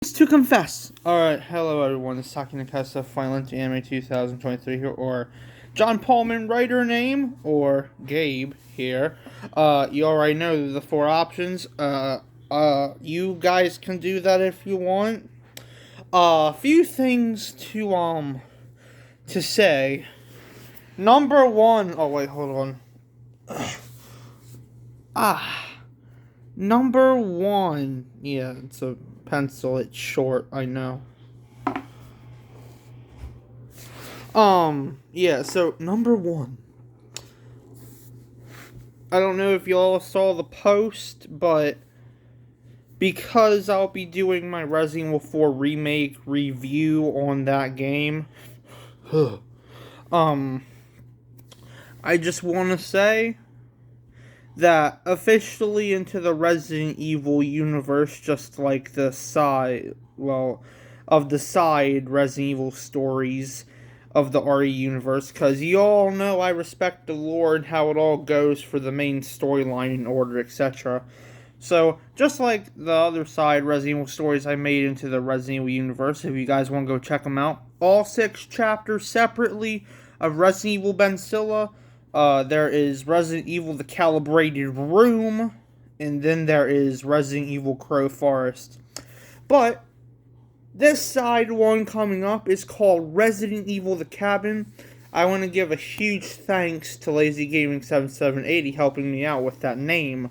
To confess. Alright, hello everyone, it's Taki Nakasa, Final Anime 2023 here, or John Paulman writer name, or Gabe here. You already know the four options. You guys can do that if you want. A few things to say. Number one, oh wait, hold on. Number one, yeah, it's a pencil, it's short, I know. Yeah, so number one. I don't know if y'all saw the post, but because I'll be doing my Resident Evil 4 remake review on that game, I just want to say that officially into the Resident Evil universe, just like the side Resident Evil stories of the RE universe, because you all know I respect the lore and how it all goes for the main storyline in order, etc. So, just like the other side Resident Evil stories I made into the Resident Evil universe, if you guys want to go check them out, all 6 chapters separately of Resident Evil Benzilla. There is Resident Evil The Calibrated Room, and then there is Resident Evil Crow Forest. But this side one coming up is called Resident Evil The Cabin. I want to give a huge thanks to Lazy Gaming 7780 helping me out with that name.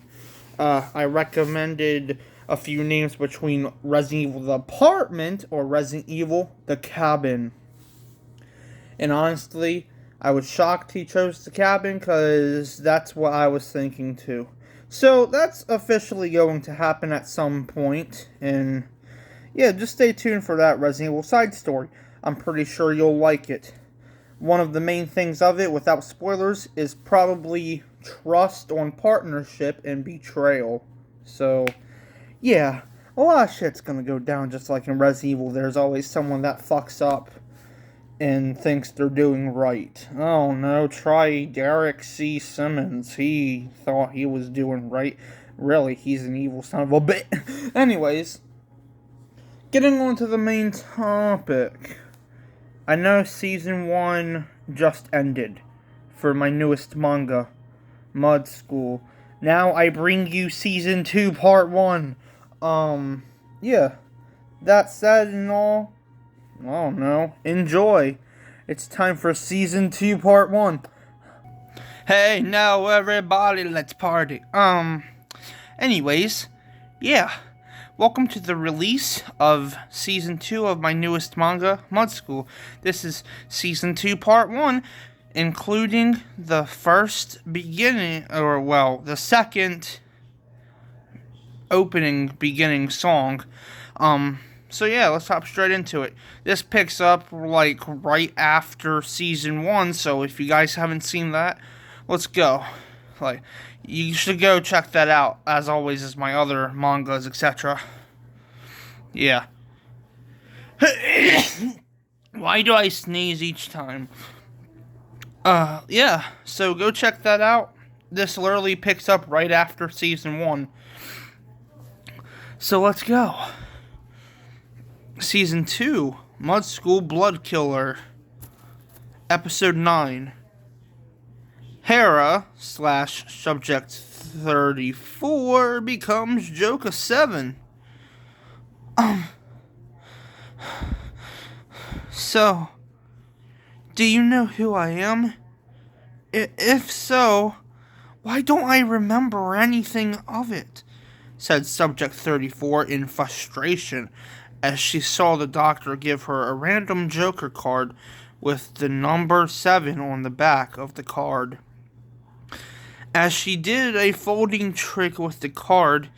I recommended a few names between Resident Evil The Apartment or Resident Evil The Cabin. And honestly, I was shocked he chose The Cabin because that's what I was thinking too. So that's officially going to happen at some point, and yeah, just stay tuned for that Resident Evil side story. I'm pretty sure you'll like it. One of the main things of it, without spoilers, is probably trust on partnership and betrayal. So, yeah, a lot of shit's gonna go down just like in Resident Evil. There's always someone that fucks up and thinks they're doing right. Oh no, try Derek C. Simmons. He thought he was doing right. Really, he's an evil son of a bitch. Anyways, getting on to the main topic. I know Season 1 just ended for my newest manga, Mud School. Now I bring you Season 2, Part 1. Yeah. That said and all, I don't know, enjoy. It's time for Season 2, Part 1. Hey, now everybody, let's party. Anyways, yeah. Welcome to the release of Season 2 of my newest manga, Mud School. This is Season 2, Part 1, including the the second opening beginning song. So yeah, let's hop straight into it. This picks up, like, right after Season 1, so if you guys haven't seen that, let's go. Like, you should go check that out, as always, as my other mangas, etc. Yeah. Why do I sneeze each time? Yeah, so go check that out. This literally picks up right after Season 1. So let's go. Season 2, Mud School Blood Killer. Episode 9. Hera / Subject 34 becomes Joker 7. So, do you know who I am? If so, why don't I remember anything of it? Said Subject 34 in frustration as she saw the doctor give her a random Joker card with the number 7 on the back of the card. As she did a folding trick with the card,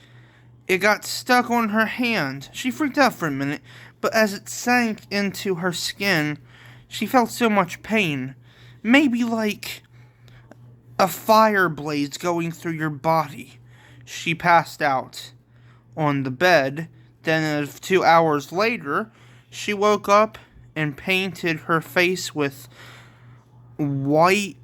it got stuck on her hand. She freaked out for a minute, but as it sank into her skin, she felt so much pain. Maybe like a fire blaze going through your body. She passed out on the bed. Then 2 hours later, she woke up and painted her face with white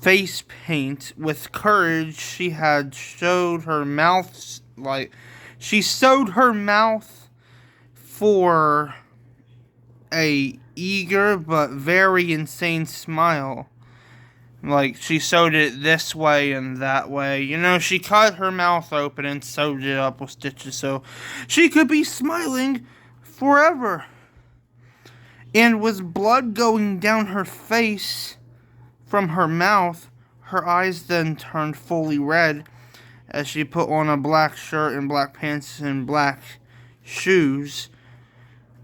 face paint. With courage, she had showed her mouth, like, She sewed her mouth for a eager but very insane smile. Like, she sewed it this way and that way. You know, she cut her mouth open and sewed it up with stitches so she could be smiling forever. And with blood going down her face from her mouth, her eyes then turned fully red as she put on a black shirt and black pants and black shoes.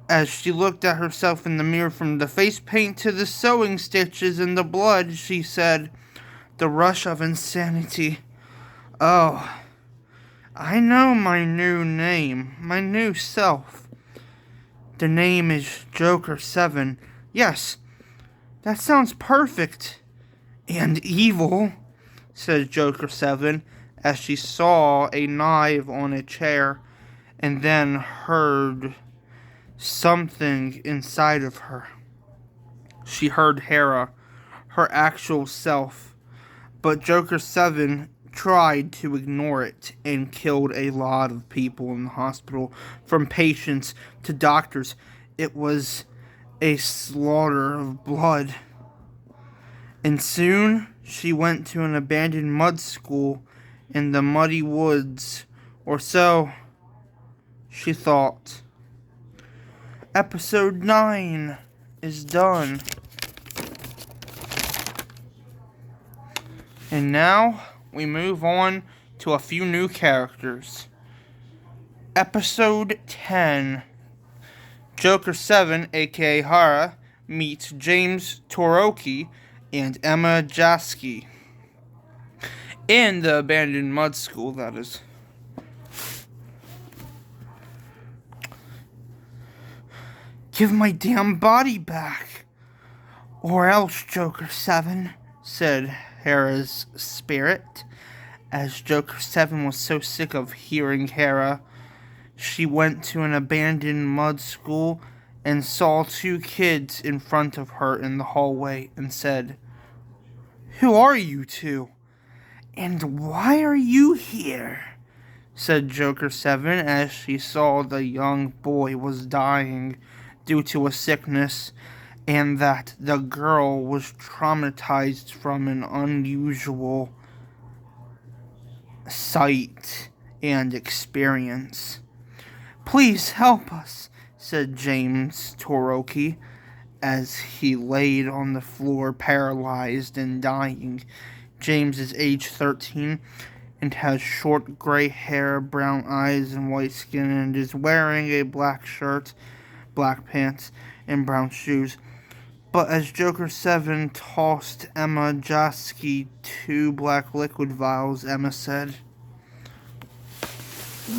As she looked at herself in the mirror, from the face paint to the sewing stitches and the blood, she said, "The rush of insanity. Oh, I know my new name, my new self. The name is Joker7. Yes, that sounds perfect. And evil," said Joker7 as she saw a knife on a chair and then heard something inside of her. She heard Hera, her actual self, but Joker7 tried to ignore it and killed a lot of people in the hospital, from patients to doctors. It was a slaughter of blood. And soon she went to an abandoned mud school in the muddy woods, or so she thought. Episode 9 is done. And now we move on to a few new characters. Episode 10. Joker7, aka Hara, meets James Toroki and Emma Jasky. In the abandoned mud school, that is. "Give my damn body back, or else, Joker7, said Hera's spirit. As Joker7 was so sick of hearing Hera, she went to an abandoned mud school and saw 2 kids in front of her in the hallway and said, "Who are you 2? And why are you here?" said Joker7 as she saw the young boy was dying due to a sickness, and that the girl was traumatized from an unusual sight and experience. "Please help us," said James Toroki as he laid on the floor paralyzed and dying. James is age 13 and has short gray hair, brown eyes, and white skin, and is wearing a black shirt, black pants, and brown shoes. But as Joker7 tossed Emma Jasky 2 black liquid vials, Emma said,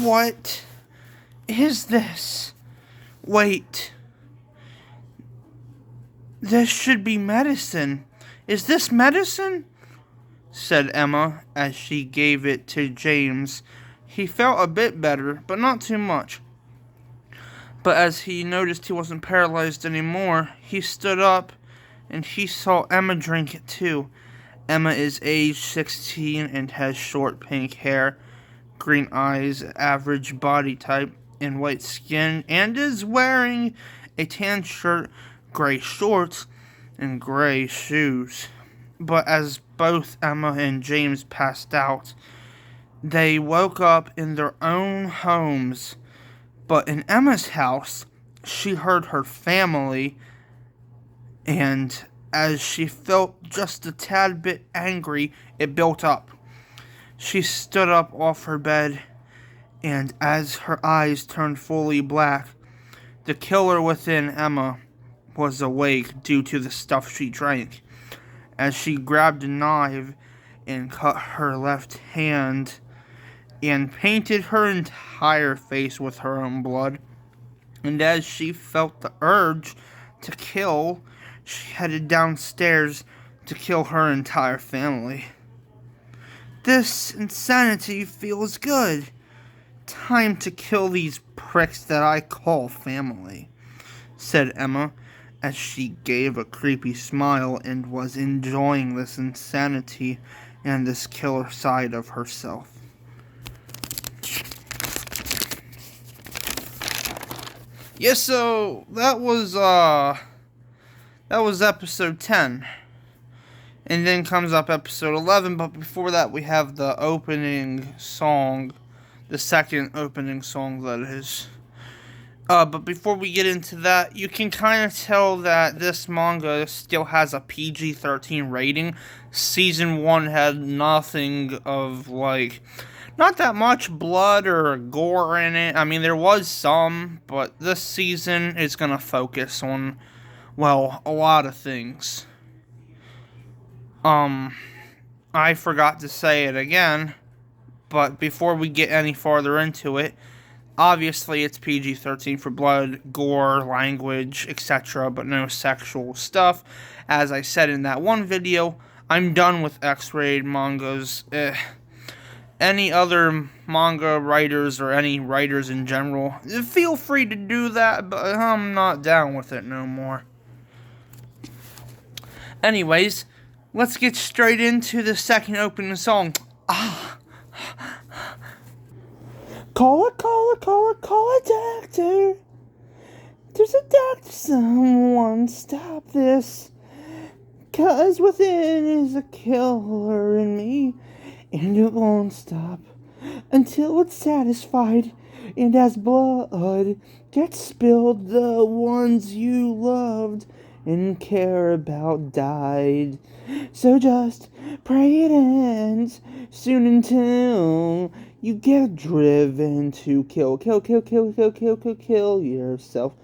"What is this? Wait. This should be medicine. Is this medicine?" said Emma as she gave it to James. He felt a bit better, but not too much. But as he noticed he wasn't paralyzed anymore, he stood up and he saw Emma drink it too. Emma is age 16 and has short pink hair, green eyes, average body type, and white skin, and is wearing a tan shirt, gray shorts, and gray shoes. But as both Emma and James passed out, they woke up in their own homes. But in Emma's house, she heard her family, and as she felt just a tad bit angry, it built up. She stood up off her bed, and as her eyes turned fully black, the killer within Emma was awake due to the stuff she drank. As she grabbed a knife and cut her left hand and painted her entire face with her own blood. And as she felt the urge to kill, she headed downstairs to kill her entire family. "This insanity feels good. Time to kill these pricks that I call family," said Emma as she gave a creepy smile and was enjoying this insanity and this killer side of herself. Yeah, so that was episode 10. And then comes up episode 11, but before that we have the opening song, the second opening song that is. But before we get into that, you can kind of tell that this manga still has a PG-13 rating. Season 1 had nothing of, not that much blood or gore in it. I mean, there was some, but this season is going to focus on, well, a lot of things. I forgot to say it again, but before we get any farther into it, obviously it's PG-13 for blood, gore, language, etc., but no sexual stuff. As I said in that one video, I'm done with X-rated mangas. Any other manga writers or any writers in general, feel free to do that, but I'm not down with it no more. Anyways, let's get straight into the second opening song. Call a doctor. There's a doctor, someone stop this. 'Cause within is a killer in me, and it won't stop until it's satisfied. And as blood gets spilled, the ones you loved and care about died. So just pray it ends soon until you get driven to kill yourself.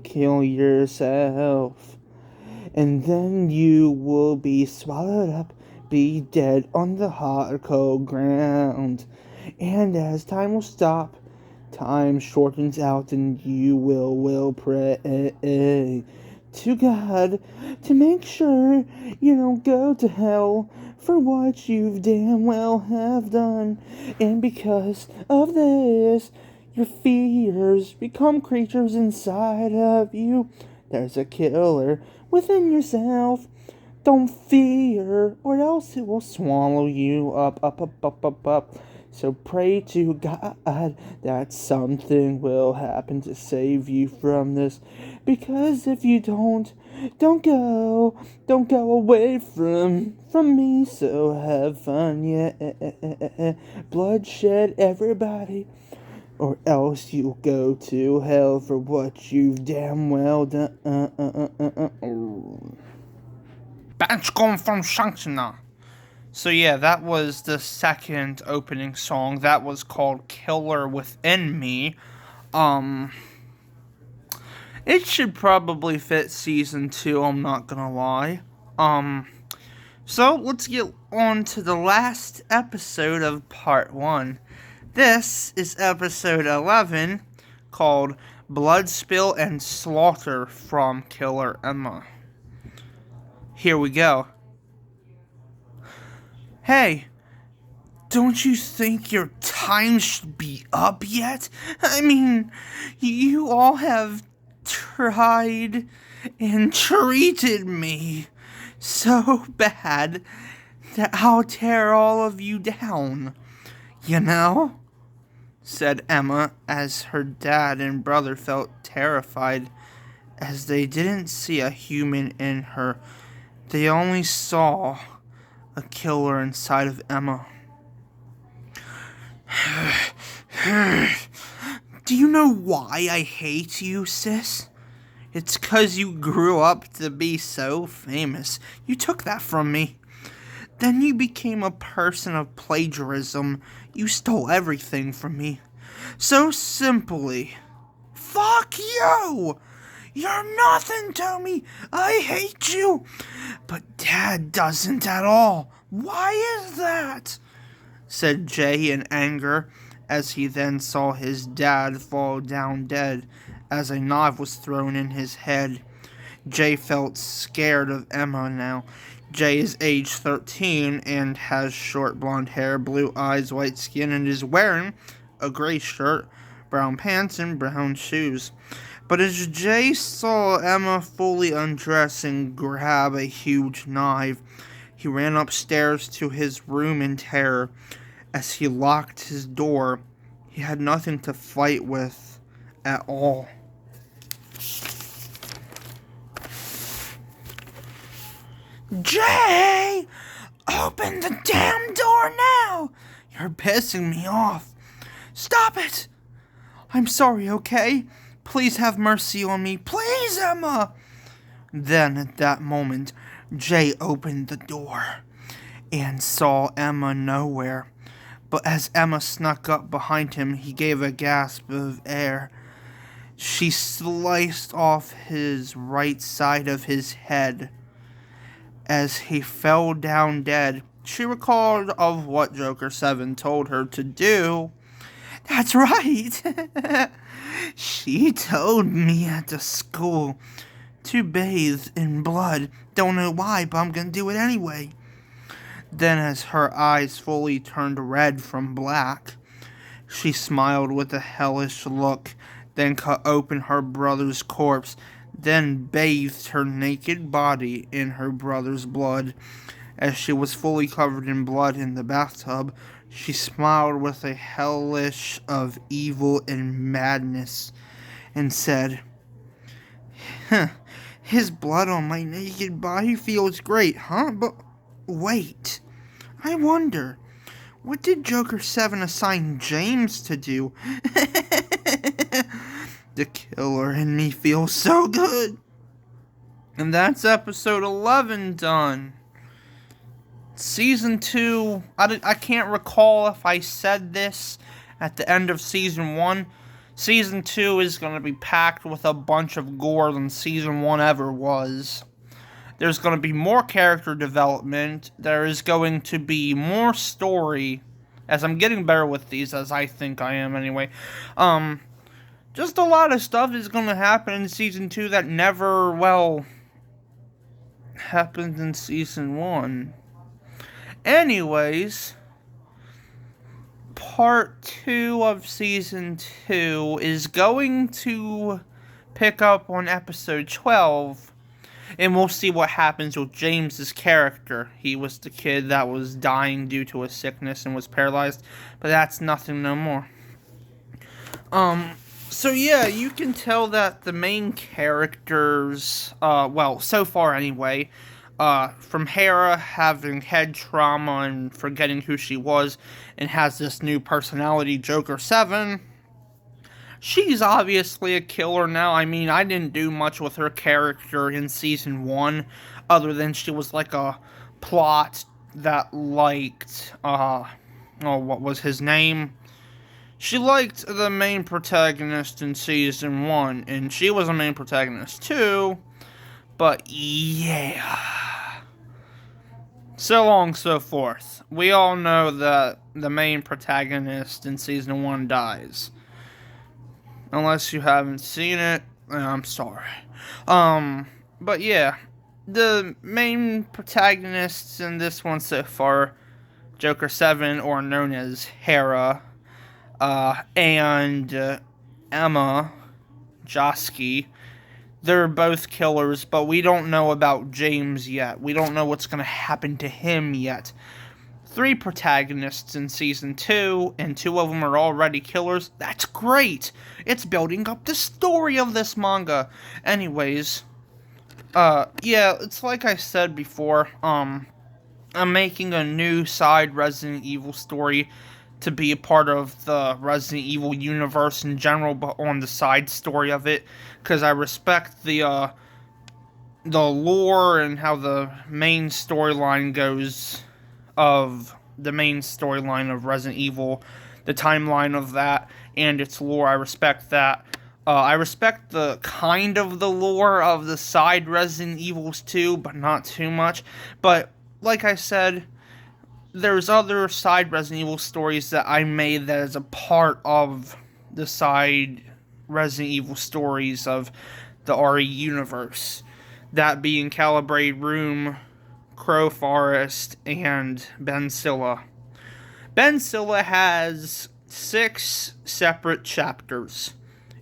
Kill yourself. And then you will be swallowed up, be dead on the hot, cold ground. And as time will stop, time shortens out, and you will pray to God to make sure you don't go to hell for what you've damn well have done. And because of this, your fears become creatures inside of you. There's a killer within yourself. Don't fear, or else it will swallow you up. So pray to God that something will happen to save you from this. Because if you don't go away from me. So have fun, yeah. Bloodshed, everybody. Or else you'll go to hell for what you've damn well done. Batch gone from Shanksina. So yeah, that was the second opening song. That was called Killer Within Me. It should probably fit season 2, I'm not gonna lie. So let's get on to the last episode of part 1. This is episode 11, called Blood Spill and Slaughter from Killer Emma. Here we go. Hey, don't you think your time should be up yet? I mean, you all have tried and treated me so bad that I'll tear all of you down, you know? Said Emma, as her dad and brother felt terrified, as they didn't see a human in her. They only saw a killer inside of Emma. Do you know why I hate you, sis? It's 'cause you grew up to be so famous. You took that from me. Then you became a person of plagiarism. You stole everything from me. So simply, fuck you! You're nothing to me. I hate you. But Dad doesn't at all. Why is that? Said Jay in anger, as he then saw his dad fall down dead as a knife was thrown in his head. Jay felt scared of Emma now. Jay is age 13 and has short blonde hair, blue eyes, white skin, and is wearing a gray shirt, brown pants, and brown shoes. But as Jay saw Emma fully undress and grab a huge knife, he ran upstairs to his room in terror. As he locked his door, he had nothing to fight with at all. Jay! Open the damn door now! You're pissing me off. Stop it! I'm sorry, okay? Please have mercy on me. Please, Emma! Then, at that moment, Jay opened the door and saw Emma nowhere. But as Emma snuck up behind him, he gave a gasp of air. She sliced off his right side of his head. As he fell down dead, she recalled of what Joker 7 told her to do. That's right! She told me at the school to bathe in blood. Don't know why, but I'm gonna do it anyway. Then, as her eyes fully turned red from black, she smiled with a hellish look, then cut open her brother's corpse, then bathed her naked body in her brother's blood. As she was fully covered in blood in the bathtub, she smiled with a hellish of evil and madness, and said, his blood on my naked body feels great, huh? But wait, I wonder, what did Joker 7 assign James to do? The killer in me feels so good. And that's episode 11 done. Season 2, I can't recall if I said this at the end of Season 1. Season 2 is going to be packed with a bunch of gore than Season 1 ever was. There's going to be more character development. There is going to be more story. As I'm getting better with these, as I think I am anyway. Just a lot of stuff is going to happen in Season 2 that never, happened in Season 1. Anyways, part 2 of Season 2 is going to pick up on episode 12, and we'll see what happens with James's character. He was the kid that was dying due to a sickness and was paralyzed, but that's nothing no more. So yeah, you can tell that the main characters, so far anyway, from Hera having head trauma and forgetting who she was, and has this new personality, Joker 7. She's obviously a killer now. I mean, I didn't do much with her character in Season 1, other than she was like a plot that liked, what was his name? She liked the main protagonist in Season 1, and she was a main protagonist too, but yeah. So on and so forth. We all know that the main protagonist in Season 1 dies. Unless you haven't seen it, I'm sorry. But yeah, the main protagonists in this one so far, Joker 7, or known as Hera, and Emma Josky, they're both killers, but we don't know about James yet. We don't know what's going to happen to him yet. 3 protagonists in Season 2, and 2 of them are already killers. That's great! It's building up the story of this manga. Anyways, it's like I said before, I'm making a new side Resident Evil story to be a part of the Resident Evil universe in general, but on the side story of it, because I respect the lore and how the main storyline goes of the main storyline of Resident Evil, the timeline of that, and its lore. I respect that. I respect the kind of the lore of the side Resident Evils too, but not too much. But, like I said, there's other side Resident Evil stories that I made that is a part of the side Resident Evil stories of the RE universe. That being Calibrated Room, Crow Forest, and Ben Silla. Ben Silla has 6 separate chapters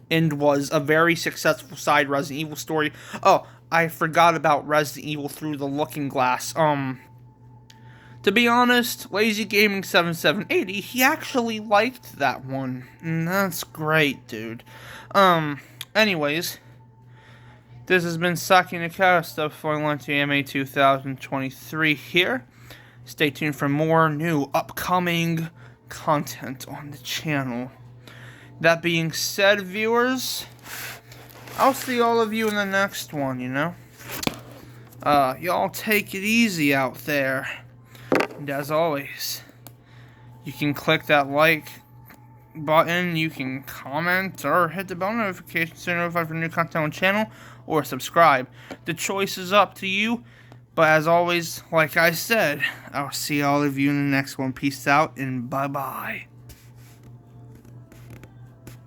and was a very successful side Resident Evil story. Oh, I forgot about Resident Evil Through the Looking Glass. To be honest, Lazy Gaming 7780, he actually liked that one. And that's great, dude. Anyways, this has been Saki Nakara Stuff for Launch AMA 2023 here. Stay tuned for more new upcoming content on the channel. That being said, viewers, I'll see all of you in the next one, you know? Y'all take it easy out there. And as always, you can click that like button, you can comment, or hit the bell notification so you're notified for new content on the channel, or subscribe. The choice is up to you, but as always, like I said, I'll see all of you in the next one. Peace out, and bye-bye.